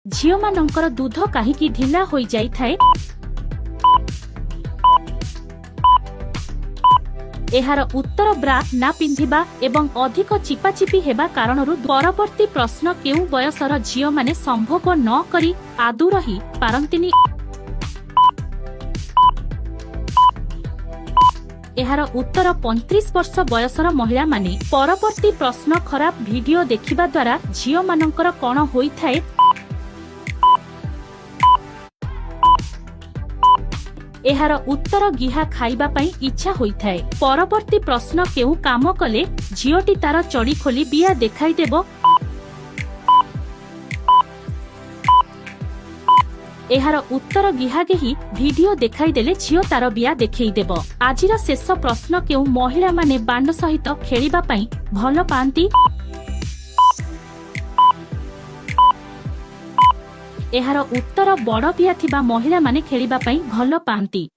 झीओमानंकर दूध काहीकि ढिला होई जाइथाए? एहार उत्तर ब्रा ना पिंधिबा एवं अधिक चिपाचिपी हेबा कारणरू। परवर्ती प्रश्न केउ बयसर झीओ माने संभोग न करी आदु रही पारंतिनी? एहार उत्तर 35 वर्ष बयसर महिला माने। परवर्ती प्रश्न खराब वीडियो देखिबा द्वारा झीओ मानंकर कोन होइथाए? एहार उत्तर गिहा खाइबा पई इच्छा होइथाए। परवर्ती प्रश्न केउ काम कले झीओटी तार चड़ी खोली बिया देखाई देबो? एहार उत्तर गिहागेही वीडियो देखाई देले झीओ तार बिया देखई देबो। आजिर शेष प्रश्न केउ महिला माने बांड सहित खेलिबा पई भल पांती? एहार उत्तर बड़ बिया थिबा महिला माने खेलिबा पई भल पांती।